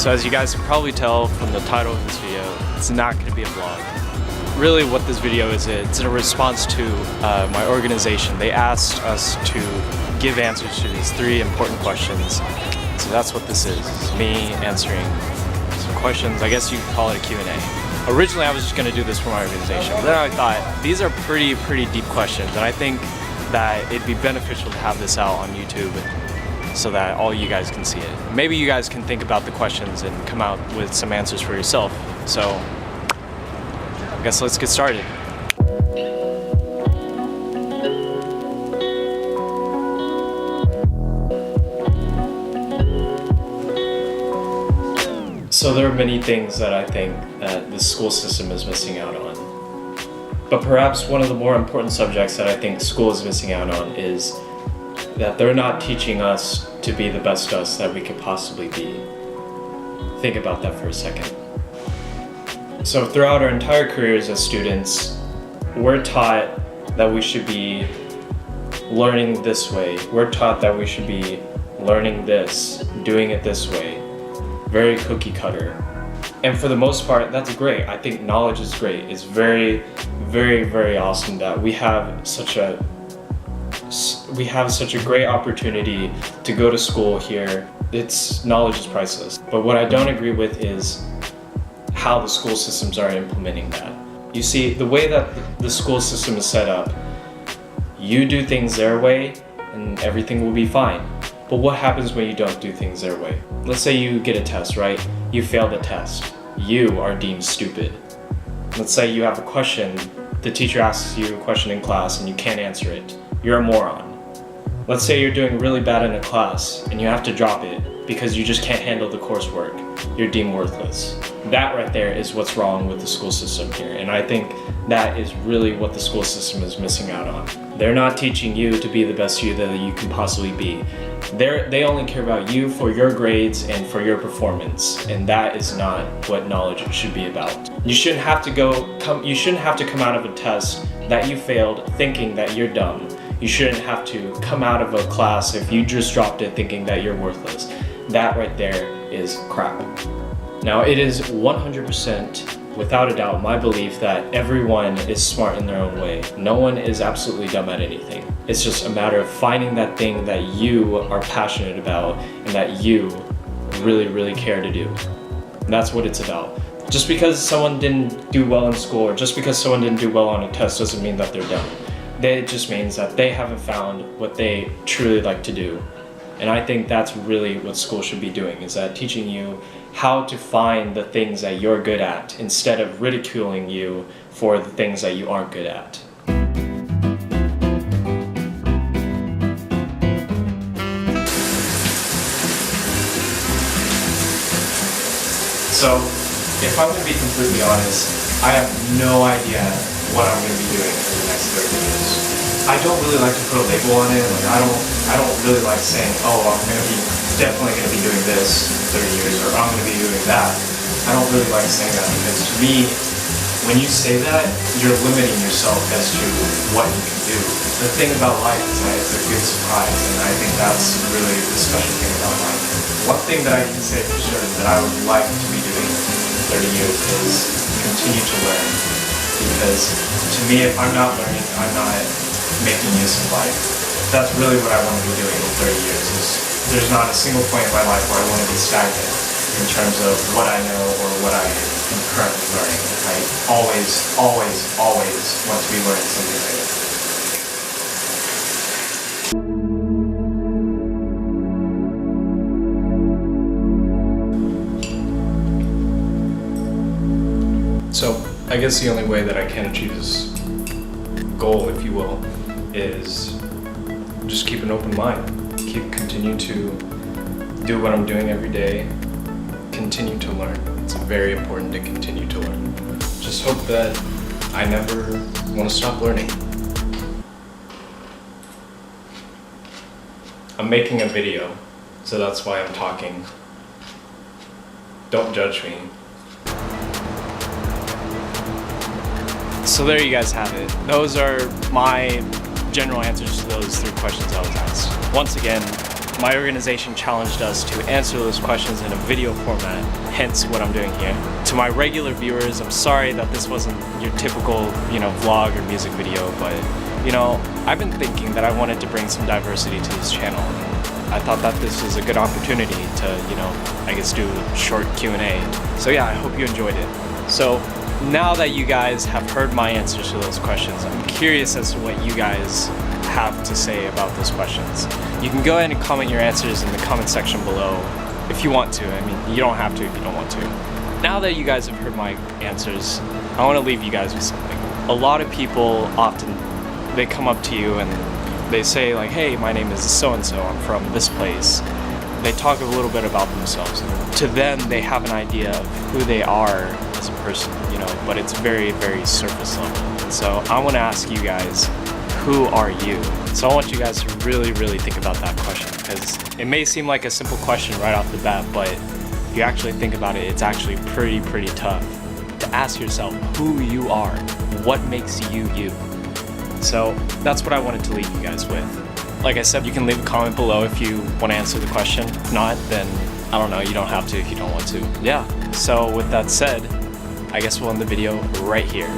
So as you guys can probably tell from the title of this video, it's not going to be a vlog. Really what this video is, it's a response to my organization. They asked us to give answers to these 3 important questions. So that's what this is. It's me answering some questions. I guess you could call it a Q&A. Originally I was just going to do this for my organization, but then I thought these are pretty deep questions, and I think that it'd be beneficial to have this out on YouTube so that all you guys can see it. Maybe you guys can think about the questions and come out with some answers for yourself. So I guess let's get started. So there are many things that I think that the school system is missing out on. But perhaps one of the more important subjects that I think school is missing out on is that they're not teaching us to be the best us that we could possibly be. Think about that for a second. So throughout our entire careers as students, we're taught that we should be learning this way. We're taught that we should be learning this, doing it this way. Very cookie cutter. And for the most part, that's great. I think knowledge is great. It's very awesome that we have such a great opportunity to go to school here. Knowledge is priceless. But what I don't agree with is how the school systems are implementing that. You see, the way that the school system is set up, you do things their way and everything will be fine. But what happens when you don't do things their way? Let's say you get a test, right? You fail the test. You are deemed stupid. Let's say you have a question, the teacher asks you a question in class and you can't answer it. You're a moron. Let's say you're doing really bad in a class and you have to drop it because you just can't handle the coursework. You're deemed worthless. That right there is what's wrong with the school system here, and I think that is really what the school system is missing out on. They're not teaching you to be the best you that you can possibly be. They only care about you for your grades and for your performance, and that is not what knowledge should be about. You shouldn't have to come out of a test that you failed thinking that you're dumb. You shouldn't have to come out of a class if you just dropped it thinking that you're worthless. That right there is crap. Now, it is 100% without a doubt my belief that everyone is smart in their own way. No one is absolutely dumb at anything. It's just a matter of finding that thing that you are passionate about and that you really care to do. That's what it's about. Just because someone didn't do well in school or just because someone didn't do well on a test doesn't mean that they're dumb. It just means that they haven't found what they truly like to do. And I think that's really what school should be doing, is that teaching you how to find the things that you're good at instead of ridiculing you for the things that you aren't good at. So, if I'm going to be completely honest, I have no idea what I'm going to be doing in the next 30 years. I don't really like to put a label on it. Like I don't really like saying, oh, I'm definitely going to be doing this in 30 years, or I'm going to be doing that. I don't really like saying that because to me, when you say that, you're limiting yourself as to what you can do. The thing about life is that it's a good surprise, and I think that's really the special thing about life. One thing that I can say for sure that I would like to be doing in 30 years is continue to learn. Because to me, if I'm not learning, I'm not making use of life. That's really what I want to be doing in 30 years. There's not a single point in my life where I want to be stagnant in terms of what I know or what I am currently learning. I always want to be learning something new. So, I guess the only way that I can achieve this goal, if you will, is just keep an open mind. Continue to do what I'm doing every day. Continue to learn. It's very important to continue to learn. Just hope that I never want to stop learning. I'm making a video, so that's why I'm talking. Don't judge me. So there you guys have it. Those are my general answers to those 3 questions I was asked. Once again, my organization challenged us to answer those questions in a video format, hence what I'm doing here. To my regular viewers, I'm sorry that this wasn't your typical, vlog or music video, but, I've been thinking that I wanted to bring some diversity to this channel. I thought that this was a good opportunity to, do a short Q&A. So yeah, I hope you enjoyed it. So now that you guys have heard my answers to those questions, I'm curious as to what you guys have to say about those questions. You can go ahead and comment your answers in the comment section below if you want to. I mean, you don't have to if you don't want to. Now that you guys have heard my answers, I want to leave you guys with something. A lot of people often, they come up to you and they say like, hey, my name is so-and-so, I'm from this place. They talk a little bit about themselves. To them, they have an idea of who they are as a person, but it's very, very surface level. So I want to ask you guys, who are you? So I want you guys to really, really think about that question, because it may seem like a simple question right off the bat, but if you actually think about it, it's actually pretty tough to ask yourself who you are, what makes you you. So that's what I wanted to leave you guys with. Like I said, you can leave a comment below if you want to answer the question. If not, then I don't know, you don't have to if you don't want to. Yeah, so with that said, I guess we'll end the video right here.